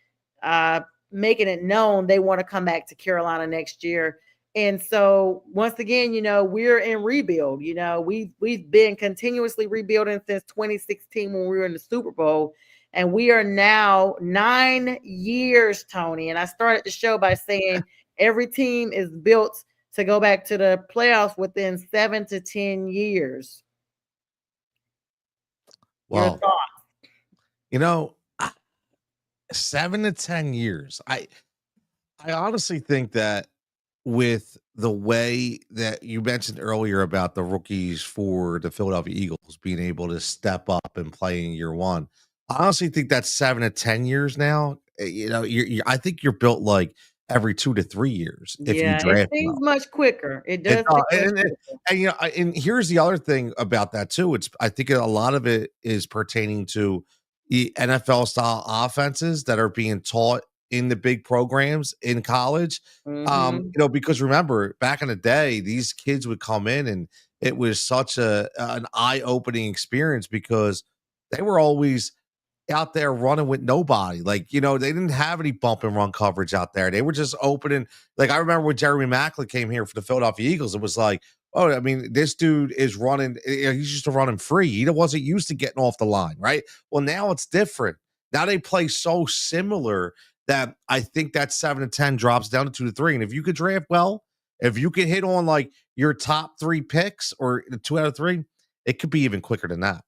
making it known they want to come back to Carolina next year. And so once again, we're in rebuild. We've been continuously rebuilding since 2016 when we were in the Super Bowl. And we are now 9 years, Tony. And I started the show by saying every team is built to go back to the playoffs within 7 to 10 years. Your Well, thoughts? 7 to 10 years. I honestly think that with the way that you mentioned earlier about the rookies for the Philadelphia Eagles being able to step up and play in year one, I honestly think that's 7 to 10 years now. I think you're built like every 2 to 3 years if you Yeah, it draft seems well. much quicker. It It, does seem much and, quicker. and here's the other thing about that too. I think a lot of it is pertaining to the NFL style offenses that are being taught in the big programs in college. Mm-hmm. Because remember back in the day, these kids would come in and it was such an eye opening experience because they were always out there running with nobody. Like, they didn't have any bump and run coverage out there. They were just opening. Like, I remember when Jeremy Maclin came here for the Philadelphia Eagles, it was like, oh, I mean, this dude is running. He's used to running free. He wasn't used to getting off the line, right? Well, now it's different. Now they play so similar that I think that 7 to 10 drops down to 2 to 3. And if you could draft well, if you could hit on like your top 3 picks or 2 out of 3, it could be even quicker than that.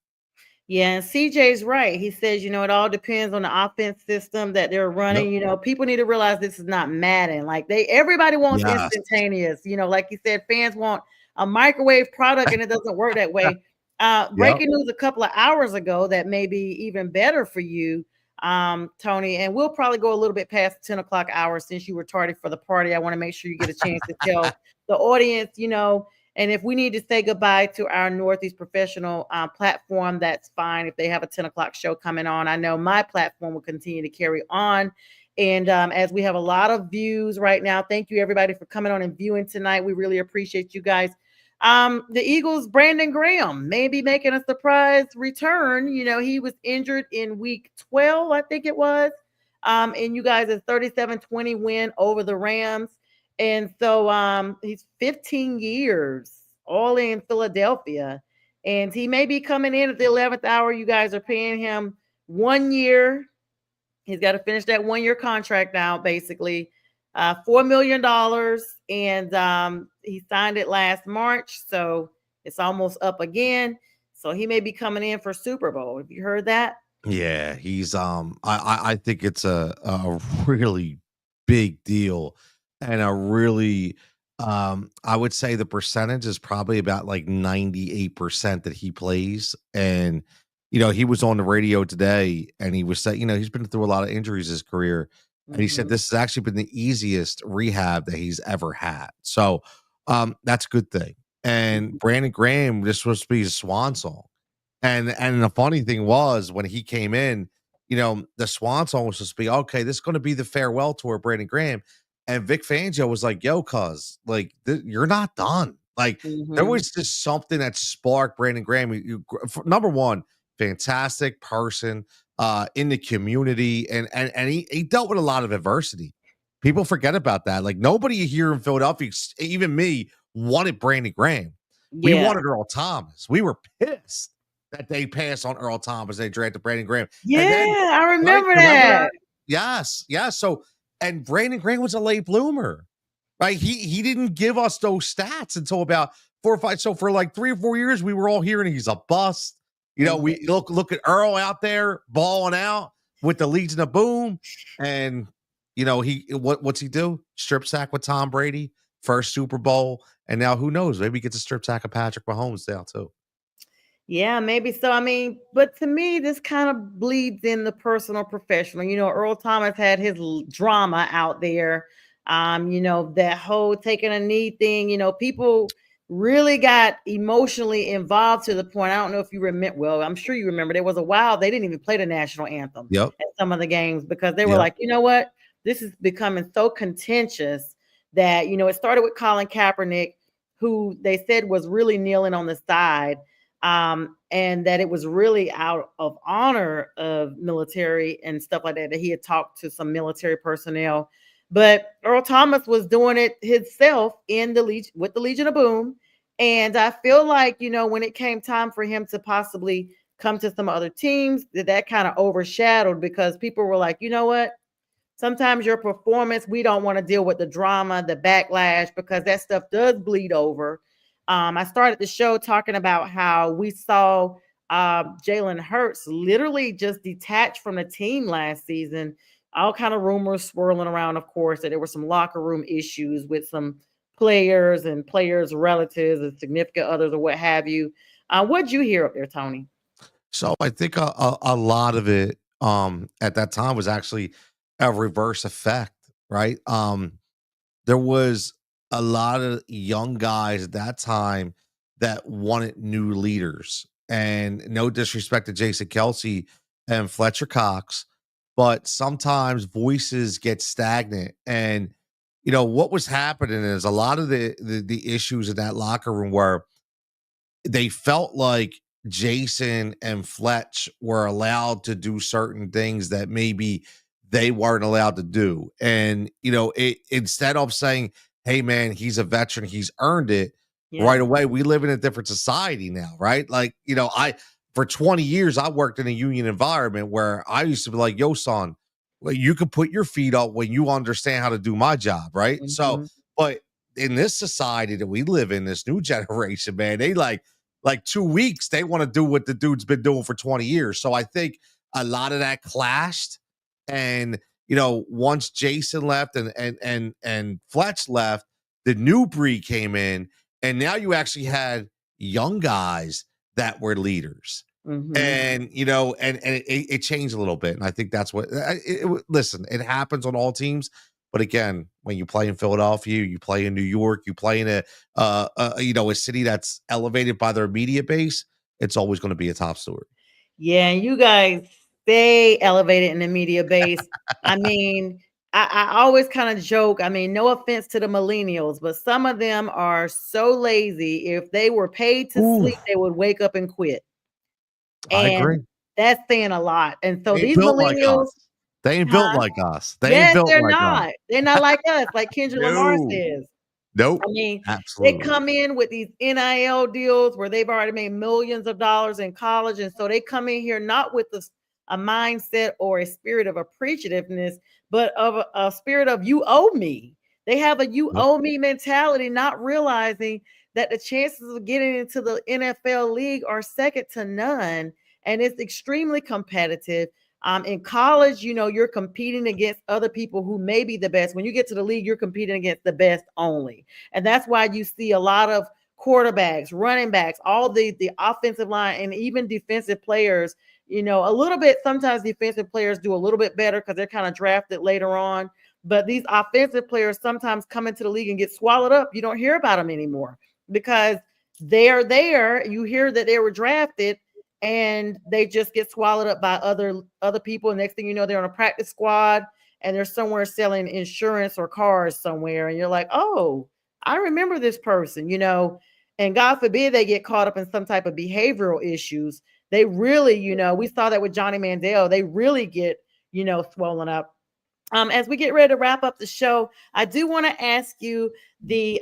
Yeah, and CJ's right. He says, it all depends on the offense system that they're Yep. running. People need to realize this is not Madden. Like everybody wants Yes. instantaneous. Like you said, fans want a microwave product, and it doesn't work that way. Yep. Breaking news a couple of hours ago that may be even better for you, Tony. And we'll probably go a little bit past the 10 o'clock hour since you were tardy for the party. I want to make sure you get a chance to tell the audience, and if we need to say goodbye to our Northeast Professional platform, that's fine. If they have a 10 o'clock show coming on, I know my platform will continue to carry on. And as we have a lot of views right now, thank you everybody for coming on and viewing tonight. We really appreciate you guys. The Eagles, Brandon Graham, may be making a surprise return. He was injured in week 12, I think it was. And you guys, a 37-20 win over the Rams. And so he's 15 years all in Philadelphia. And he may be coming in at the 11th hour. You guys are paying him 1 year. He's got to finish that 1 year contract now, basically. $4 million. And he signed it last March. So it's almost up again. So he may be coming in for Super Bowl. Have you heard that? Yeah, he's I think it's a really big deal and a really I would say the percentage is probably about like 98% that he plays. And he was on the radio today and he was saying, he's been through a lot of injuries his career. And he said this has actually been the easiest rehab that he's ever had. So that's a good thing. And Brandon Graham, this was supposed to be his swan song. And the funny thing was when he came in, the swan song was supposed to be, okay, this is going to be the farewell tour of Brandon Graham. And Vic Fangio was like, yo, cuz, like, you're not done. Like, there was just something that sparked Brandon Graham. Number one, fantastic person in the community. And he dealt with a lot of adversity. People forget about that. Like, nobody here in Philadelphia, even me, wanted Brandon Graham. We wanted Earl Thomas. We were pissed that they passed on Earl Thomas. They drafted Brandon Graham. Yeah, and then, I remember that. Yes. So, and Brandon Graham was a late bloomer, right? He didn't give us those stats until about 4 or 5. So for like 3 or 4 years, we were all hearing he's a bust. We look at Earl out there balling out with the Legion of Boom, and what's he do? Strip sack with Tom Brady, first Super Bowl, and now who knows? Maybe he gets a strip sack of Patrick Mahomes now too. Yeah, maybe so. I mean, but to me, this kind of bleeds in the personal professional. Earl Thomas had his drama out there. That whole taking a knee thing, people really got emotionally involved to the point. I don't know if you remember. Well, I'm sure you remember. There was a while they didn't even play the national anthem Yep. at some of the games because they were Yep. like, you know what? This is becoming so contentious that, it started with Colin Kaepernick, who they said was really kneeling on the side, and that it was really out of honor of military and stuff like that he had talked to some military personnel. But Earl Thomas was doing it himself in the with the Legion of Boom. And I feel like, when it came time for him to possibly come to some other teams, that kind of overshadowed because people were like, you know what? Sometimes your performance, we don't want to deal with the drama, the backlash, because that stuff does bleed over. I started the show talking about how we saw Jalen Hurts literally just detached from the team last season. All kind of rumors swirling around, of course, that there were some locker room issues with some players and players' relatives and significant others or what have you. What'd you hear up there, Tony? So I think a lot of it at that time was actually a reverse effect, right? There was a lot of young guys at that time that wanted new leaders. And no disrespect to Jason Kelsey and Fletcher Cox, but sometimes voices get stagnant. And what was happening is a lot of the issues in that locker room were they felt like Jason and Fletch were allowed to do certain things that maybe they weren't allowed to do. And, instead of saying, hey, man, he's a veteran, he's earned it right Yeah. away, we live in a different society now, right? Like, for 20 years, I worked in a union environment where I used to be like, yo, son, well, you can put your feet up when you understand how to do my job, right? So, Mhm. but in this society that we live in, this new generation, man, they like 2 weeks, they want to do what the dude's been doing for 20 years. So I think a lot of that clashed. And, once Jason left and Fletch left, the new breed came in, and now you actually had young guys that were leaders. Mhm. And it changed a little bit, and I think that's what. Listen, it happens on all teams, but again, when you play in Philadelphia, you play in New York, you play in a city that's elevated by their media base, it's always going to be a top story. Yeah, and you guys stay elevated in the media base. I mean, I always kind of joke. I mean, no offense to the millennials, but some of them are so lazy. If they were paid to Ooh, sleep, they would wake up and quit. I And agree. that's saying a lot. And so They ain't these built like millennials, us. They ain't built huh? like us. They ain't Yes, built they're like us. not. They're not like us, like Kendra Lamar No, says. nope, I mean, they absolutely. come in with these NIL deals where they've already made millions of dollars in college. And so they come in here not with a mindset or a spirit of appreciativeness, but of a spirit of you owe me. They have a you Yep. owe me mentality, not realizing that the chances of getting into the NFL league are second to none. And it's extremely competitive. In college, you're competing against other people who may be the best. When you get to the league, you're competing against the best only. And that's why you see a lot of quarterbacks, running backs, all the offensive line, and even defensive players. A little bit, sometimes defensive players do a little bit better because they're kind of drafted later on. But these offensive players sometimes come into the league and get swallowed up. You don't hear about them anymore because they're there. You hear that they were drafted and they just get swallowed up by other people. Next thing you know, they're on a practice squad and they're somewhere selling insurance or cars somewhere. And you're like, oh, I remember this person, and God forbid they get caught up in some type of behavioral issues. They really, we saw that with Johnny Mandel. They really get, swollen up. As we get ready to wrap up the show, I do want to ask you the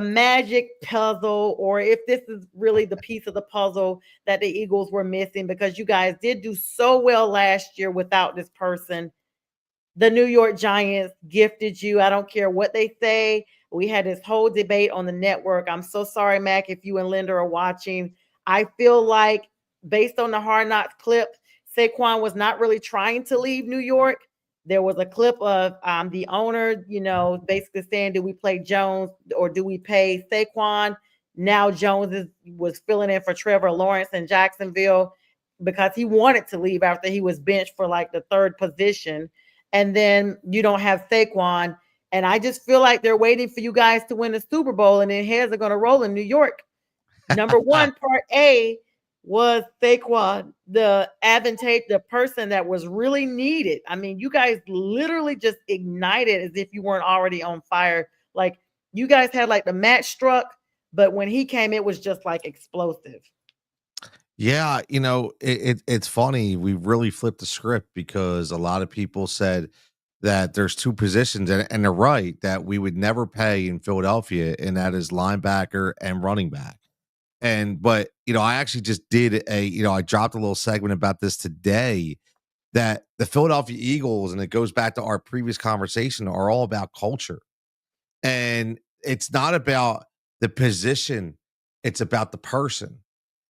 magic puzzle, or if this is really the piece of the puzzle that the Eagles were missing, because you guys did do so well last year without this person. The New York Giants gifted you. I don't care what they say. We had this whole debate on the network. I'm so sorry, Mac, if you and Linda are watching. I feel like, based on the Hard Knocks clip, Saquon was not really trying to leave New York. there was a clip of the owner, basically saying, do we play Jones or do we pay Saquon? Now was filling in for Trevor Lawrence in Jacksonville because he wanted to leave after he was benched for like the third position. And then you don't have Saquon. And I just feel like they're waiting for you guys to win the Super Bowl, and then heads are going to roll in New York. Number one, part A was Saquon, the person that was really needed. I mean, you guys literally just ignited as if you weren't already on fire. Like, you guys had like the match struck, but when he came, it was just like explosive. Yeah, it's funny. We really flipped the script because a lot of people said that there's two positions, and they're right, that we would never pay in Philadelphia, and that is linebacker and running back. But I actually just did I dropped a little segment about this today, that the Philadelphia Eagles, and it goes back to our previous conversation, are all about culture. And it's not about the position, it's about the person.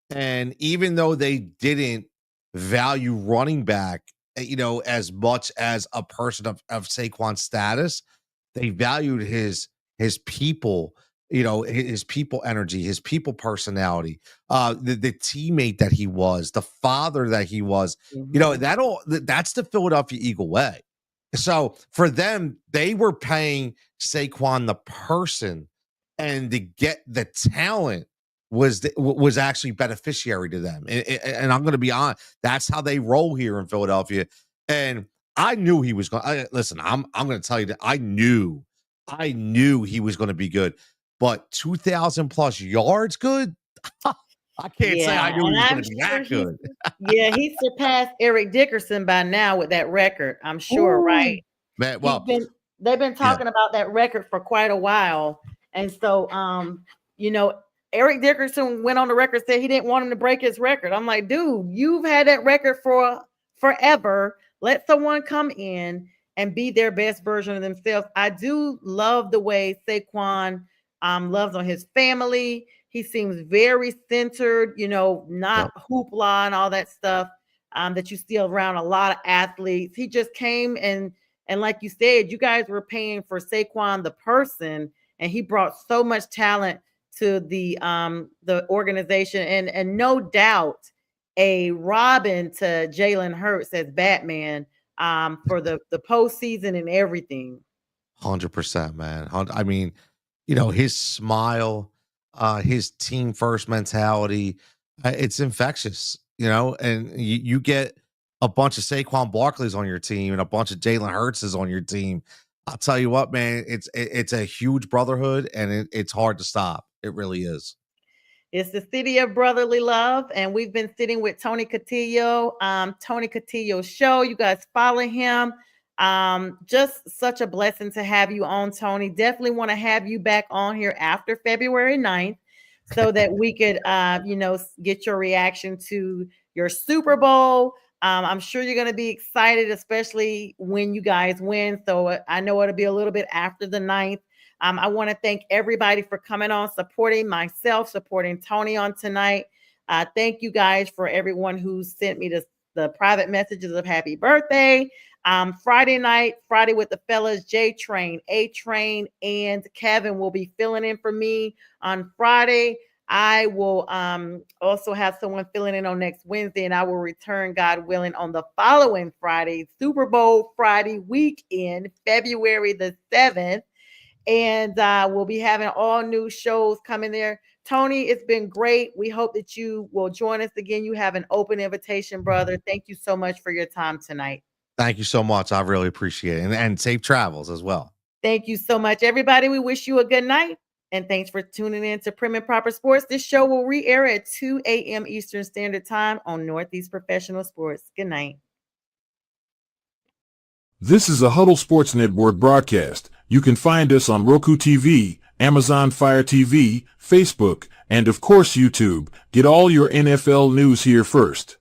And even though they didn't value running back, as much as a person of Saquon's status, they valued his people, his people energy, his people personality, the teammate that he was, the father that he was. That's the Philadelphia Eagle way. So for them, they were paying Saquon the person, and to get the talent was actually beneficiary to them. And I'm going to be honest, that's how they roll here in Philadelphia. And I knew he was going to listen. I'm going to tell you that I knew he was going to be good, but 2,000 plus yards good. I can't say I knew he was going to be that good. Yeah, he surpassed Eric Dickerson by now with that record, I'm sure. Ooh. Right? Man, well, they've been talking about that record for quite a while. And so, Eric Dickerson went on the record, said he didn't want him to break his record. I'm like, dude, you've had that record for forever. Let someone come in and be their best version of themselves. I do love the way Saquon loves on his family. He seems very centered, not hoopla and all that stuff that you see around a lot of athletes. He just came and like you said, you guys were paying for Saquon the person, and he brought so much talent to the organization, and no doubt a Robin to Jalen Hurts as Batman for the postseason and everything. 100%, man. I mean, his smile, his team first mentality, it's infectious, and you get a bunch of Saquon Barkley's on your team and a bunch of Jalen Hurts on your team. I'll tell you what, man, it's a huge brotherhood, and it's hard to stop. It really is. It's the city of brotherly love, and we've been sitting with Tony Cutillo, Tony Cutillo Show. You guys follow him. Just such a blessing to have you on, Tony. Definitely want to have you back on here after February 9th so that we could, get your reaction to your Super Bowl. I'm sure you're going to be excited, especially when you guys win. So I know it'll be a little bit after the 9th. I want to thank everybody for coming on, supporting myself, supporting Tony on tonight. Thank you guys for everyone who sent me the private messages of happy birthday. Friday with the fellas, J Train, A Train, and Kevin will be filling in for me on Friday. I will also have someone filling in on next Wednesday, and I will return, God willing, on the following Friday, Super Bowl Friday weekend, February the 7th. And we'll be having all new shows coming there. Tony, it's been great. We hope that you will join us again. You have an open invitation, brother. Thank you so much for your time tonight. Thank you so much. I really appreciate it. And safe travels as well. Thank you so much, everybody. We wish you a good night. And thanks for tuning in to Prim and Proper Sports. This show will re-air at 2 a.m. Eastern Standard Time on Northeast Professional Sports. Good night. This is a Huddle Sports Network broadcast. You can find us on Roku TV, Amazon Fire TV, Facebook, and of course YouTube. Get all your NFL news here first.